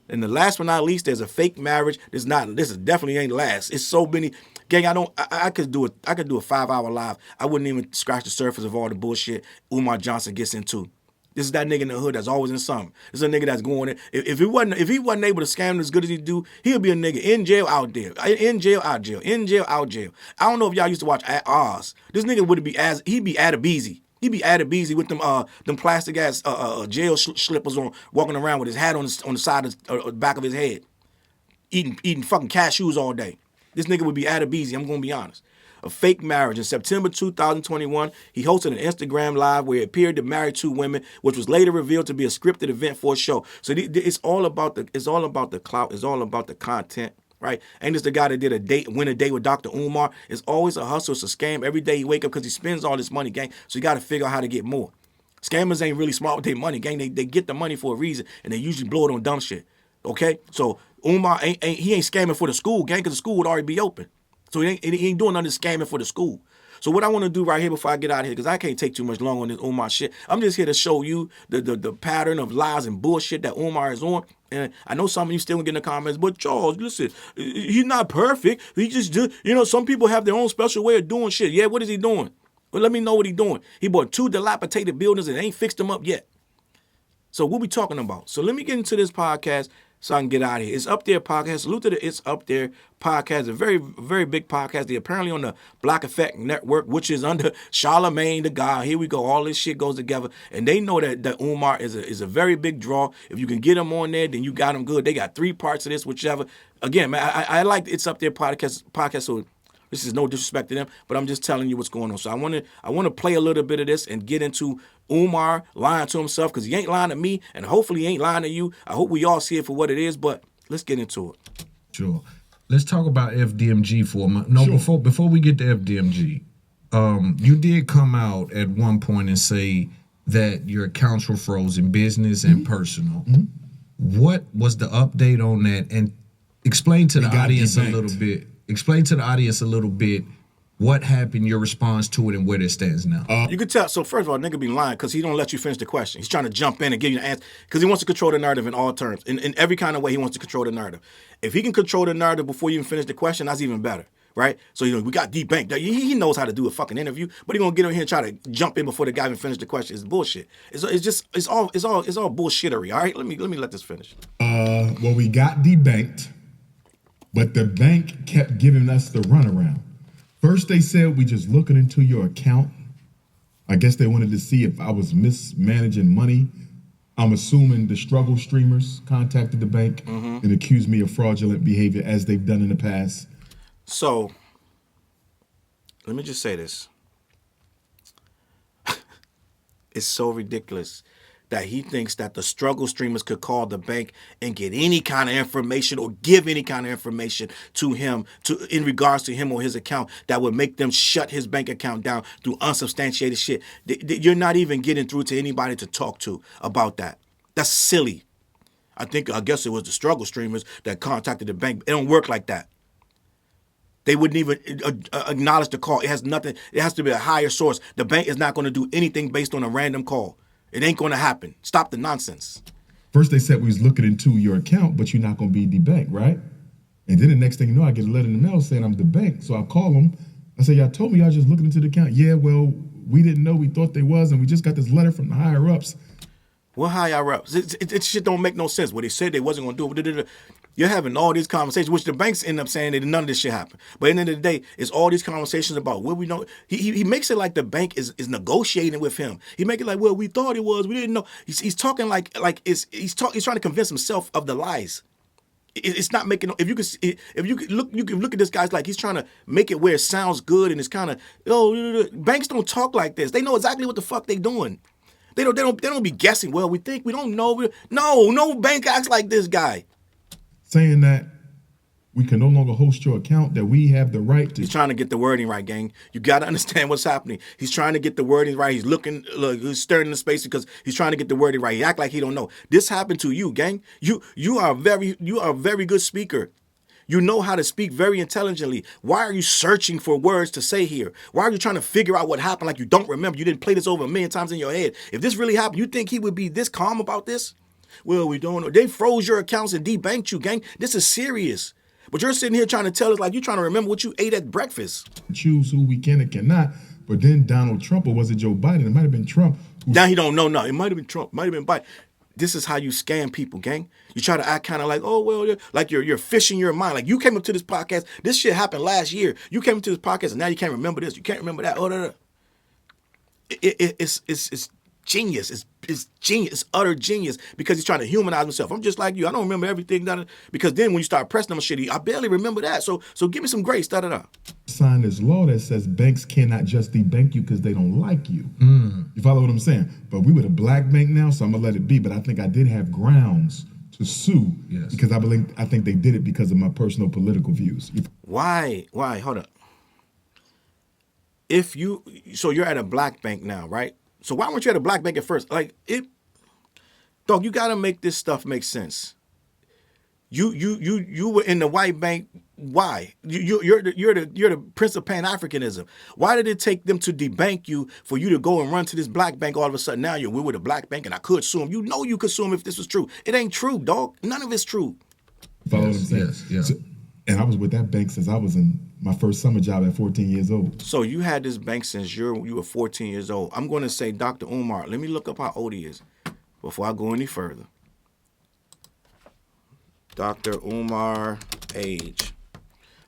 S1: And the last but not least, there's a fake marriage. This is definitely ain't last. It's so many. Gang, I could do a 5-hour live. I wouldn't even scratch the surface of all the bullshit Umar Johnson gets into. This is that nigga in the hood that's always in something. This is a nigga that's going in. If he wasn't able to scam as good as he do, he'll be a nigga in jail, out there. In jail, out jail. In jail, out jail. I don't know if y'all used to watch Oz. This nigga he'd be Adebisi. He'd be Adebisi with them plastic ass jail slippers on, walking around with his hat on the side of the back of his head, eating fucking cashews all day. This nigga would be Adebisi, I'm gonna be honest. A fake marriage. In September 2021, he hosted an Instagram live where he appeared to marry 2 women, which was later revealed to be a scripted event for a show. So it's all about the clout. It's all about the content, right? Ain't this the guy that did win a date with Dr. Umar? It's always a hustle. It's a scam. Every day he wake up because he spends all this money, gang. So you got to figure out how to get more. Scammers ain't really smart with their money, gang. They get the money for a reason, and they usually blow it on dumb shit. Okay, so Umar ain't scamming for the school, gang, because the school would already be open. So he ain't doing none of this scamming for the school. So what I want to do right here before I get out of here, because I can't take too much long on this Umar shit, I'm just here to show you the pattern of lies and bullshit that Umar is on. And I know some of you still gonna get in the comments, but Charlz, listen, he's not perfect. He just some people have their own special way of doing shit. Yeah, what is he doing? Well, let me know what he's doing. He bought 2 dilapidated buildings and ain't fixed them up yet. So what we talking about? So let me get into this podcast. so I can get out of here. It's Up There podcast. Salute to the It's Up There podcast, a very, very big podcast. They're apparently on the Black Effect Network, which is under Charlemagne the God. Here we go. All this shit goes together. And they know that Umar is a very big draw. If you can get him on there, then you got him good. They got 3 parts of this, whichever. Again, man, I like the It's Up There podcast, so this is no disrespect to them, but I'm just telling you what's going on. So I want to play a little bit of this and get into Umar lying to himself, because he ain't lying to me, and hopefully he ain't lying to you. I hope we all see it for what it is, but let's get into it.
S3: Sure. Let's talk about FDMG for a moment. No, sure. before we get to FDMG, you did come out at one point and say that your accounts were frozen, business and personal. What was the update on that? And explain to the audience a little bit. Explain to the audience a little bit what happened, your response to it, and where it stands now.
S1: You could tell. So first of all, nigga be lying because he don't let you finish the question. He's trying to jump in and give you an answer because he wants to control the narrative in all terms. In every kind of way, he wants to control the narrative. If he can control the narrative before you even finish the question, that's even better, right? So we got Debanked. He knows how to do a fucking interview, but he gonna get in here and try to jump in before the guy even finished the question. It's bullshit. It's all bullshittery. All right, let me let this finish.
S2: Well, we got debanked, but the bank kept giving us the runaround. First, they said we just looking into your account. I guess they wanted to see if I was mismanaging money. I'm assuming the struggle streamers contacted the bank and accused me of fraudulent behavior, as they've done in the past.
S1: So, let me just say this. It's so ridiculous that he thinks that the struggle streamers could call the bank and get any kind of information or give any kind of information to him in regards to him or his account that would make them shut his bank account down through unsubstantiated shit. You're not even getting through to anybody to talk to about that. That's silly. I guess it was the struggle streamers that contacted the bank. It don't work like that. They wouldn't even acknowledge the call. It has nothing. It has to be a higher source. The bank is not going to do anything based on a random call. It ain't going to happen. Stop the nonsense.
S2: First, they said we was looking into your account, but you're not going to be debanked, right? And then the next thing you know, I get a letter in the mail saying I'm debanked. So I call them. I say, y'all told me y'all just looking into the account. Yeah, well, we didn't know. We thought they was, and we just got this letter from the higher ups.
S1: What higher ups? It shit don't make no sense. What they said they wasn't going to do it. You're having all these conversations, which the banks end up saying that none of this shit happened. But at the end of the day, it's all these conversations about what we know. He makes it like the bank is negotiating with him. He make it like, well, we thought it was. We didn't know. He's talking like he's trying to convince himself of the lies. It's not making. If you can look at this guy's like he's trying to make it where it sounds good and it's kind of banks don't talk like this. They know exactly what the fuck they doing. They don't be guessing. Well, we think we don't know. No bank acts like this guy.
S2: Saying that we can no longer host your account, that we have the right to.
S1: He's trying to get the wording right, gang. You got to understand what's happening. He's trying to get the wording right. He's stirring in the space because he's trying to get the wording right. He act like he don't know. This happened to you, gang. You are a very good speaker. You know how to speak very intelligently. Why are you searching for words to say here? Why are you trying to figure out what happened like you don't remember? You didn't play this over a million times in your head. If this really happened, you think he would be this calm about this? Well, we don't know. They froze your accounts and debanked you, gang. This is serious. But you're sitting here trying to tell us like you're trying to remember what you ate at breakfast.
S2: Choose who we can and cannot. But then Donald Trump, or was it Joe Biden? It might have been Trump.
S1: Now he don't know. No, it might have been Trump. Might have been Biden. This is how you scam people, gang. You try to act kind of like, oh, well, like you're fishing your mind. Like you came up to this podcast. This shit happened last year. You came up to this podcast and now you can't remember this. You can't remember that. It's genius. It's genius. It's utter genius because he's trying to humanize himself. I'm just like you. I don't remember everything. Because then when you start pressing them shit, I barely remember that. So give me some grace.
S2: Sign this law that says banks cannot just debank you because they don't like you. You follow what I'm saying? But we were a black bank now, so I'm gonna let it be. But I think I did have grounds to sue because I think they did it because of my personal political views.
S1: Why? Hold up. So you're at a black bank now, right? So why weren't you at a black bank at first? Dog, you gotta make this stuff make sense. You were in the white bank. Why? You're the prince of Panafricanism. Why did it take them to debank you for you to go and run to this black bank all of a sudden? Now we're with a black bank and I could sue them. You know you could sue them if this was true. It ain't true, dog. None of it's true.
S2: Follow what I'm saying?
S3: Yes.
S2: So, and I was with that bank since I was in my first summer job at 14 years old.
S1: So you had this bank since you were 14 years old. I'm going to say Dr. Umar. Let me look up how old he is before I go any further. Dr. Umar age.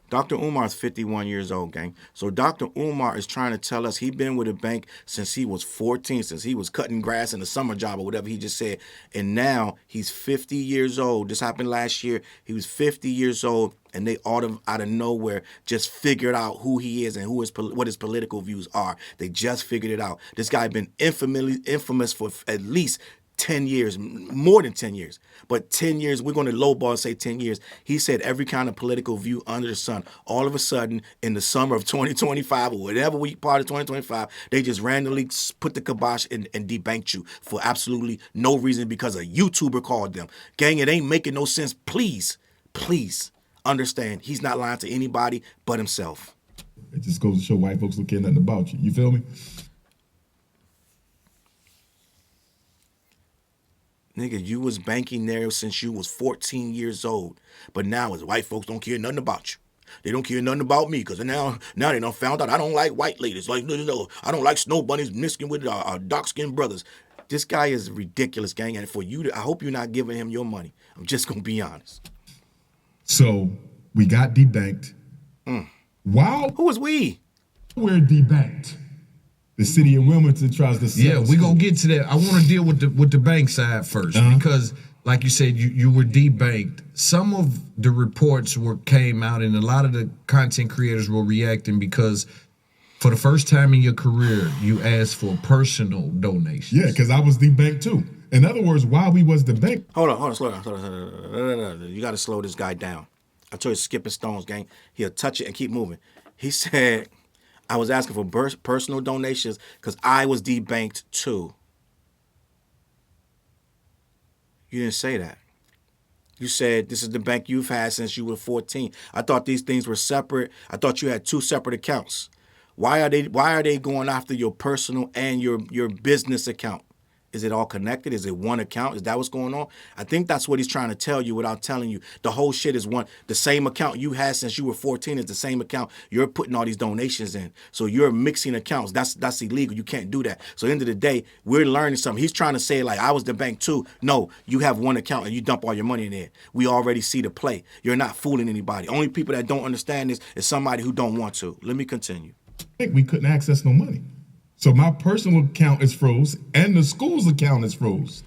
S1: Dr. Umar is 51 years old, gang. So Dr. Umar is trying to tell us he's been with a bank since he was 14, since he was cutting grass in the summer job or whatever he just said. And now he's 50 years old. This happened last year. He was 50 years old, and they out of nowhere just figured out who he is and what his political views are. They just figured it out. This guy been infamous for at least 10 years, more than 10 years. But 10 years, we're going to lowball and say 10 years. He said every kind of political view under the sun. All of a sudden, in the summer of 2025 or whatever week part of 2025, they just randomly put the kibosh and debanked you for absolutely no reason because a YouTuber called them. Gang, it ain't making no sense. Please understand, he's not lying to anybody but himself.
S2: It just goes to show white folks don't care nothing about you. You feel me?
S1: Nigga, you was banking there since you was 14 years old. But now it's white folks don't care nothing about you. They don't care nothing about me because now they done found out I don't like white ladies. Like, no, I don't like snow bunnies mixing with our dark-skinned brothers. This guy is ridiculous, gang. And for you, I hope you're not giving him your money. I'm just going to be honest.
S2: So we got debanked. Wow.
S1: Who was we?
S2: We're debanked. The city of Wilmington tries to sell.
S3: Yeah, we're going to get to that. I want to deal with the bank side first because, like you said, you were debanked. Some of the reports came out and a lot of the content creators were reacting because for the first time in your career, you asked for personal donations.
S2: Yeah, because I was debanked too. In other words, while we was debanked.
S1: Hold on, slow down. No. You got to slow this guy down. I told you, skipping stones, gang. He'll touch it and keep moving. He said, I was asking for personal donations because I was debanked too. You didn't say that. You said this is the bank you've had since you were 14. I thought these things were separate. I thought you had two separate accounts. Why are they going after your personal and your business account? Is it all connected? Is it one account? Is that what's going on? I think that's what he's trying to tell you without telling you. The whole shit is one. The same account you had since you were 14 is the same account you're putting all these donations in. So you're mixing accounts. That's illegal. You can't do that. So at the end of the day, we're learning something. He's trying to say like, I was the bank too. No, you have one account and you dump all your money in there. We already see the play. You're not fooling anybody. Only people that don't understand this is somebody who don't want to. Let me continue.
S2: We couldn't access no money. So my personal account is froze and the school's account is froze.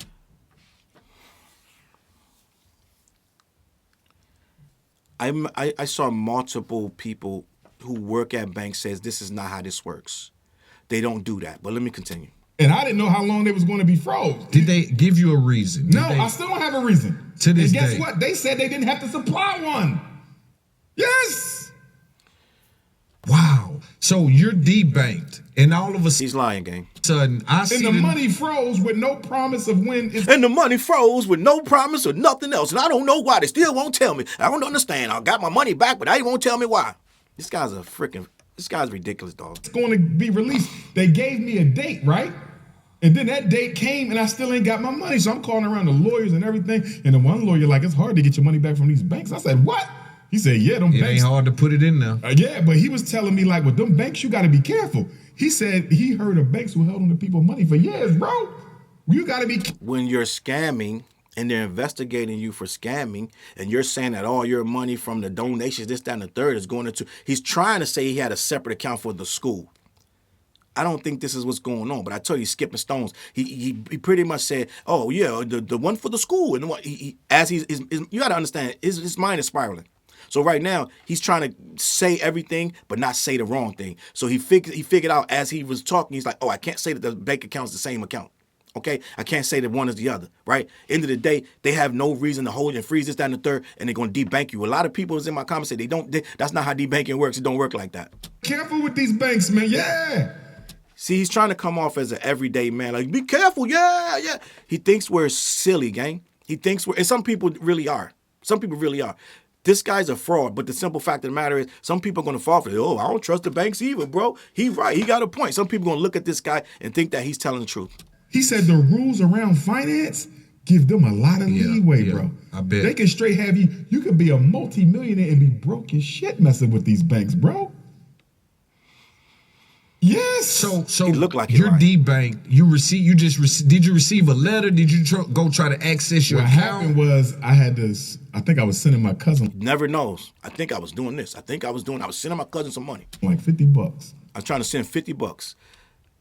S1: I saw multiple people who work at banks says this is not how this works. They don't do that. But let me continue.
S2: And I didn't know how long they was going to be froze.
S3: Did they give you a reason?
S2: No, I still don't have a reason.
S3: To this
S2: day. And guess
S3: day.
S2: what? They said they didn't have to supply one. Yes.
S3: Wow. So you're debanked, and all of a
S1: He's lying, gang.
S3: sudden, I see
S2: And the money froze with no promise of when it's...
S1: And the money froze with no promise or nothing else. And I don't know why. They still won't tell me. I don't understand. I got my money back, but they won't tell me why. This guy's ridiculous, dog.
S2: It's going to be released. They gave me a date, right? And then that date came and I still ain't got my money. So I'm calling around the lawyers and everything. And the one lawyer like, it's hard to get your money back from these banks. I said, what? He said, yeah, them
S3: It
S2: banks.
S3: ain't hard to put it in there.
S2: Yeah, but he was telling me like, with them banks, you got to be careful. He said he heard of banks who held on to people's money for years, bro. You got to be...
S1: When you're scamming and they're investigating you for scamming and you're saying that all your money from the donations, this, that, and the third is going into... He's trying to say he had a separate account for the school. I don't think this is what's going on, but I tell you, skipping stones. He pretty much said, "Oh yeah, the one for the school." And what you got to understand, his mind is spiraling. So right now he's trying to say everything, but not say the wrong thing. So he figured out as he was talking, he's like, "Oh, I can't say that the bank account is the same account. Okay, I can't say that one is the other. Right? End of the day, they have no reason to hold and freeze this, that, and the third, and they're going to debank you. A lot of people is in my comments say that's not how debanking works. It don't work like that.
S2: Careful with these banks, man. Yeah.
S1: See, he's trying to come off as an everyday man. Like, be careful, yeah. He thinks we're silly, gang. He thinks and some people really are. Some people really are. This guy's a fraud, but the simple fact of the matter is some people are going to fall for it. Oh, I don't trust the banks either, bro. He right. He got a point. Some people are going to look at this guy and think that he's telling the truth.
S2: He said the rules around finance give them a lot of leeway, bro.
S3: I bet.
S2: They can straight have you could be a multi-millionaire and be broke as shit messing with these banks, bro. Yes.
S3: So
S1: He looked like he
S3: you're
S1: lied.
S3: debanked. Did you receive a letter? Did you go try to access your
S2: What
S3: account?
S2: happened was I think I was sending my cousin
S1: Never knows. I think I was doing this. I was sending my cousin some money.
S2: like $50.
S1: I was trying to send $50.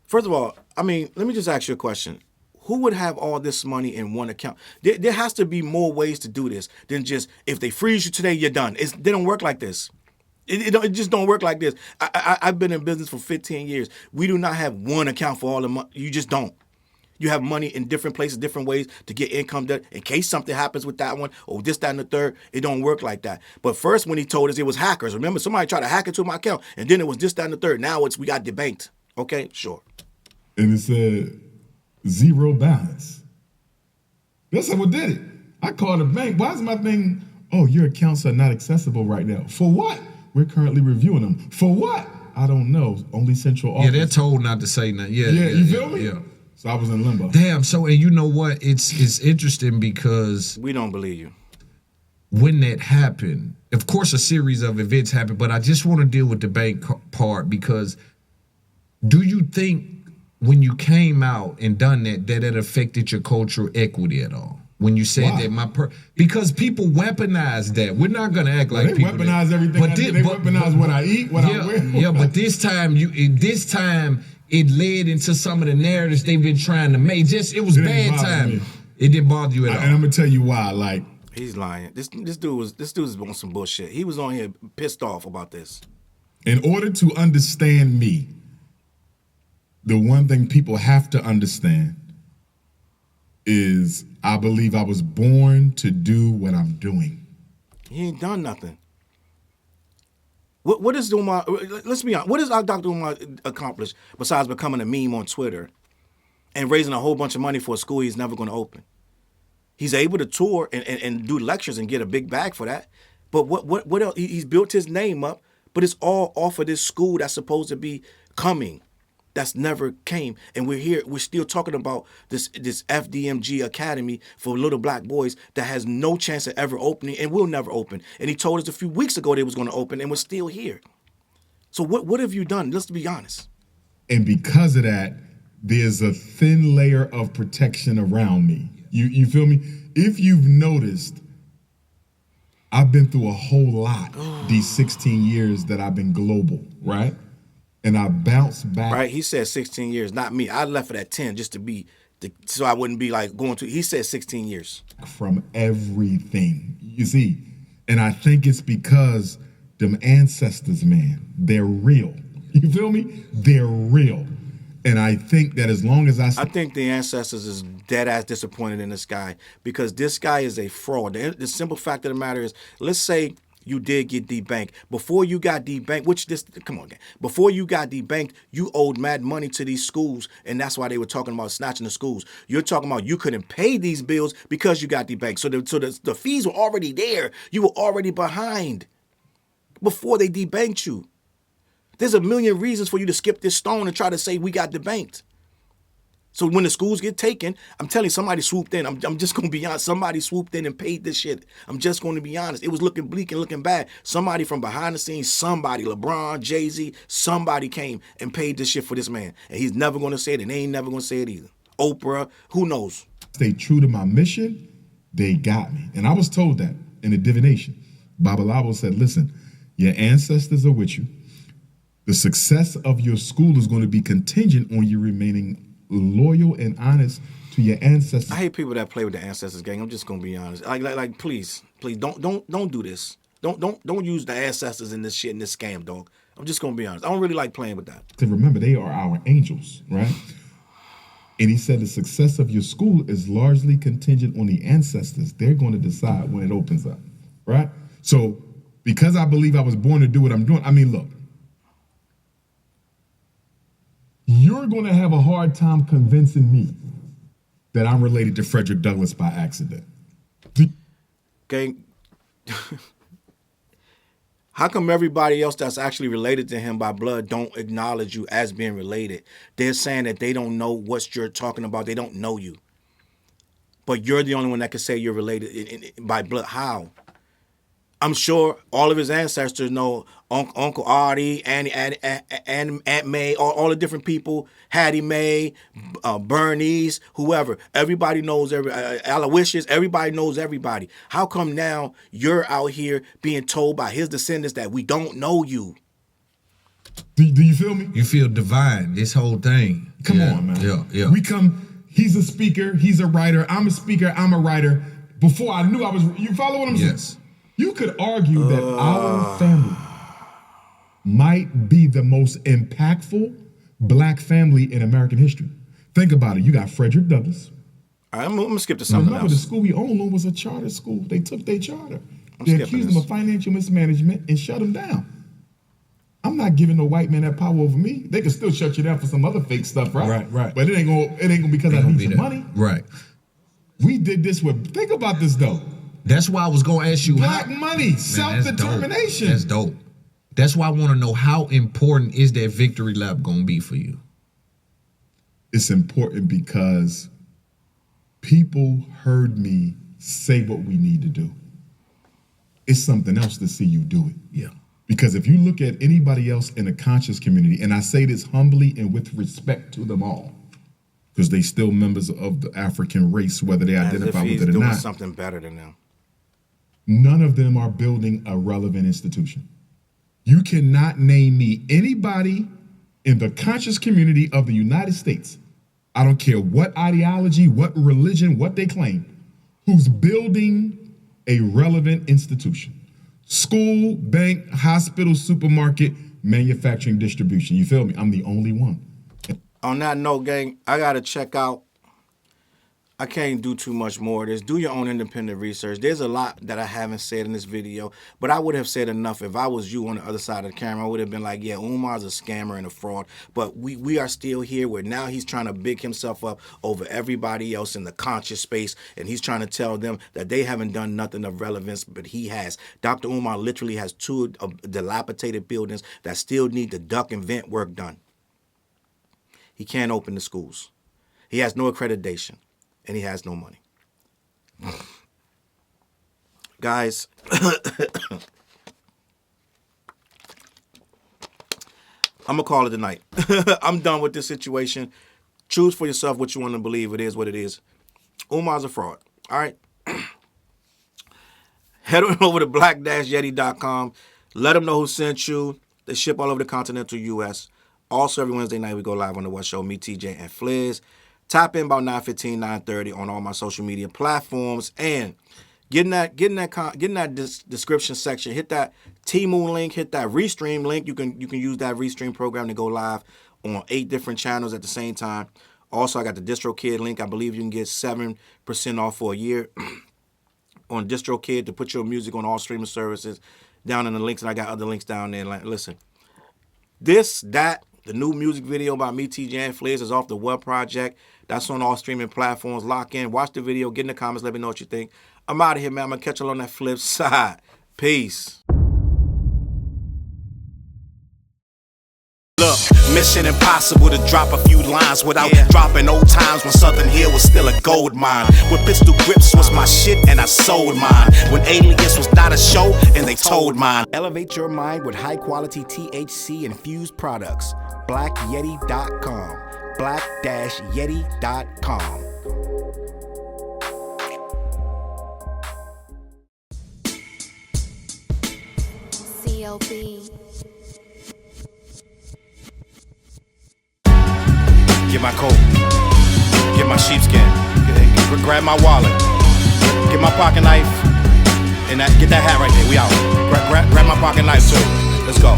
S1: First of all, I mean, let me just ask you a question. Who would have all this money in one account? There has to be more ways to do this than just, if they freeze you today, you're done. They don't work like this. It just don't work like this. I've been in business for 15 years. We do not have one account for all the money. You just don't. You have money in different places, different ways to get income done. In case something happens with that one or this, that, and the third, it don't work like that. But first, when he told us it was hackers, remember, somebody tried to hack into my account, and then it was this, that, and the third. Now we got debanked. Okay, sure.
S2: And it said 0 balance. That's what did it. I called the bank. Why is my thing? Oh, your accounts are not accessible right now. For what? We're currently reviewing them. For what? I don't know. Only central office.
S3: Yeah, they're told not to say nothing. Yeah,
S2: you feel me?
S3: Yeah.
S2: So I was in limbo.
S3: Damn. So, and you know what? It's interesting because
S1: We don't believe you.
S3: when that happened, of course, a series of events happened. But I just want to deal with the bank part because do you think when you came out and done that it affected your cultural equity at all? When you said
S2: Why?
S3: that because people weaponize that. We're not gonna act like
S2: They
S3: people
S2: weaponize everything. They weaponize what I eat, what I wear.
S3: Yeah, but this time it led into some of the narratives they've been trying to make. It was
S2: It
S3: bad
S2: didn't bother
S3: time.
S2: me.
S3: It didn't bother you at all.
S2: And I'm gonna tell you why. Like,
S1: He's lying. This dude was on some bullshit. He was on here pissed off about this.
S2: in order to understand me, the one thing people have to understand is I believe I was born to do what I'm doing.
S1: He ain't done nothing. What is Umar? Let's be honest. What does our Dr. Umar accomplish besides becoming a meme on Twitter and raising a whole bunch of money for a school he's never going to open? He's able to tour and do lectures and get a big bag for that. But what else? He's built his name up, but it's all off of this school that's supposed to be coming. That's never came. And we're still talking about this FDMG Academy for little black boys that has no chance of ever opening and will never open. And he told us a few weeks ago they was going to open and we're still here. So what have you done? Let's be honest.
S2: And because of that, there's a thin layer of protection around me. You feel me? If you've noticed, I've been through a whole lot these 16 years that I've been global, right? And I bounced back.
S1: Right? He said 16 years, not me. I left it at 10 just so I wouldn't be like going to. He said 16 years.
S2: From everything, you see. And I think it's because them ancestors, man, they're real. You feel me? They're real. And I think that as long as I
S1: think the ancestors is dead ass disappointed in this guy because this guy is a fraud. The simple fact of the matter is, let's say you did get debanked. Before you got debanked, come on, gang. Before you got debanked, you owed mad money to these schools, and that's why they were talking about snatching the schools. You're talking about you couldn't pay these bills because you got debanked. So the fees were already there. You were already behind before they debanked you. There's a million reasons for you to skip this stone and try to say we got debanked. So when the schools get taken, I'm telling you, somebody swooped in. I'm just going to be honest. Somebody swooped in and paid this shit. I'm just going to be honest. It was looking bleak and looking bad. Somebody from behind the scenes, LeBron, Jay-Z, somebody came and paid this shit for this man. And he's never going to say it, and they ain't never going to say it either. Oprah, who knows?
S2: stay true to my mission, they got me. And I was told that in a divination. Babalabo said, listen, your ancestors are with you. The success of your school is going to be contingent on you remaining loyal and honest to your ancestors.
S1: I hate people that play with the ancestors, gang. I'm just gonna be honest. Like, please, don't do this. Don't use the ancestors in this shit, in this scam, dog. I'm just gonna be honest. I don't really like playing with that.
S2: To remember, they are our angels, right? And he said the success of your school is largely contingent on the ancestors. They're going to decide when it opens up, right? So because I believe I was born to do what I'm doing, I mean, look, you're going to have a hard time convincing me that I'm related to Frederick Douglass by accident.
S1: Gang, how come everybody else that's actually related to him by blood don't acknowledge you as being related? They're saying that they don't know what you're talking about. They don't know you. But you're the only one that can say you're related by blood. How? I'm sure all of his ancestors know Uncle Artie, Aunt May, all the different people, Hattie Mae, Bernice, whoever. Everybody knows Aloysius, everybody knows everybody. How come now you're out here being told by his descendants that we don't know you?
S2: Do you feel me?
S3: You feel divine, this whole thing.
S2: Come on, man.
S3: Yeah.
S2: He's a speaker, he's a writer, I'm a speaker, I'm a writer. Before I knew I was, you follow what I'm saying?
S3: Yes.
S2: You could argue that our family might be the most impactful black family in American history. Think about it. You got Frederick Douglass.
S1: All right, I'm going to skip to something
S2: Remember,
S1: else.
S2: the school we owned was a charter school. They took their charter. They
S1: skipping
S2: accused
S1: this.
S2: them of financial mismanagement and shut them down. I'm not giving no white man that power over me. They can still shut you down for some other fake stuff, right?
S3: Right.
S2: But it ain't gonna because I need some money.
S3: Right.
S2: We did this with. Think about this though.
S3: That's why I was gonna ask you
S2: Black money,
S3: Man,
S2: self-determination.
S3: That's dope. That's why I want to know, how important is that victory lap gonna be for you?
S2: It's important because people heard me say what we need to do. It's something else to see you do it.
S3: Yeah.
S2: Because if you look at anybody else in the conscious community, and I say this humbly and with respect to them all, because they still members of the African race, whether they identify with it or
S1: doing
S2: not,
S1: something better than them.
S2: none of them are building a relevant institution. You cannot name me anybody in the conscious community of the United States, I don't care what ideology, what religion, what they claim, who's building a relevant institution. School, bank, hospital, supermarket, manufacturing, distribution. You feel me? I'm the only one.
S1: On that note, gang, I got to check out. I can't do too much more of this. Do your own independent research. There's a lot that I haven't said in this video, but I would have said enough if I was you on the other side of the camera. I would have been like, yeah, Umar's a scammer and a fraud, but we are still here where now he's trying to big himself up over everybody else in the conscious space, and he's trying to tell them that they haven't done nothing of relevance, but he has. Dr. Umar literally has 2 dilapidated buildings that still need the duct and vent work done. He can't open the schools. He has no accreditation. And he has no money. Guys, I'm going to call it a night. I'm done with this situation. Choose for yourself what you want to believe. It is what it is. Umar's a fraud. All right? Head on over to black-yeti.com. Let them know who sent you. They ship all over the continental U.S. Also, every Wednesday night, we go live on the West Show. Me, TJ, and Fliz. Tap in about 9:15, 9:30 on all my social media platforms, and get in that description section. Hit that Temu link. Hit that ReStream link. You can use that ReStream program to go live on 8 different channels at the same time. Also, I got the DistroKid link. I believe you can get 7% off for a year on DistroKid to put your music on all streaming services. Down in the links, and I got other links down there. Like, listen, the new music video by me, TJ, and Fliz is off the Web Project. That's on all streaming platforms. Lock in, watch the video, get in the comments, let me know what you think. I'm out of here, man. I'm going to catch you on that flip side. Peace.
S6: Look, mission impossible to drop a few lines without dropping old times when Southern Hill was still a gold mine. When pistol grips was my shit and I sold mine. When Alias was not a show and they told mine.
S1: Elevate your mind with high quality THC infused products. BlackYeti.com. Black-Yeti.com.
S7: CLB.
S6: Get my coat, get my sheepskin, grab my wallet, get my pocket knife, and get that hat right there. We out. Grab my pocket knife too. Let's go.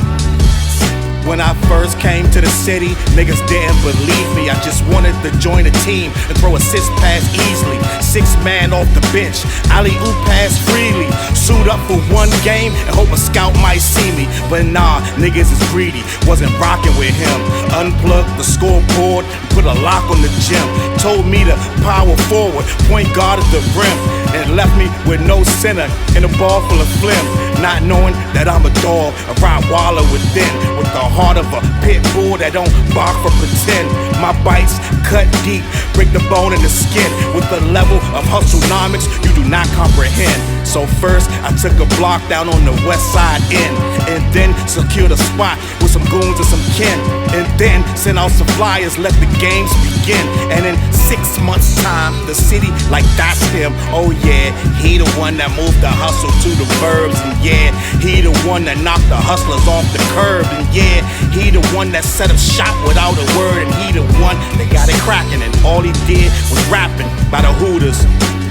S6: When I first came to the city, niggas didn't believe me. I just wanted to join a team and throw assist pass easily. 6 man off the bench, alley-oop pass freely. Suit up for 1 game and hope a scout might see me. But nah, niggas is greedy, wasn't rocking with him. Unplugged the scoreboard, put a lock on the gym. Told me to power forward, point guard at the rim. And left me with no center and a ball full of phlegm. Not knowing that I'm a dog, a Rottweiler within. With the heart of a pit bull that don't bark for pretend. My bites cut deep, break the bone and the skin. With the level of hustlenomics you do not comprehend. So first, I took a block down on the west side end, and then secured a spot with some goons and some kin, and then sent out some flyers, let the games begin. And in 6 months' time, the city like that's him. Oh yeah, he the one that moved the hustle to the burbs, and yeah, he the one that knocked the hustlers off the curb, and yeah, he the one that set up shop without a word, and he the one that got it cracking, and all he did was rapping by the Hooters.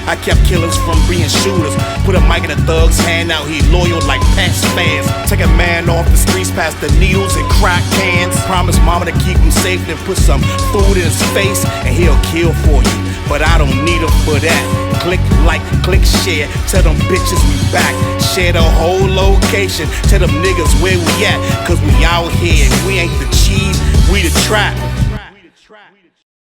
S6: I kept killers from being shooters. Put a mic in a thug's hand, now he loyal like past fans. Take a man off the streets past the needles and crack cans. Promise mama to keep him safe, then put some food in his face, and he'll kill for you. But I don't need him for that. Click like, click share, tell them bitches we back. Share the whole location, tell them niggas where we at. Cause we out here, we ain't the cheese, we the trap.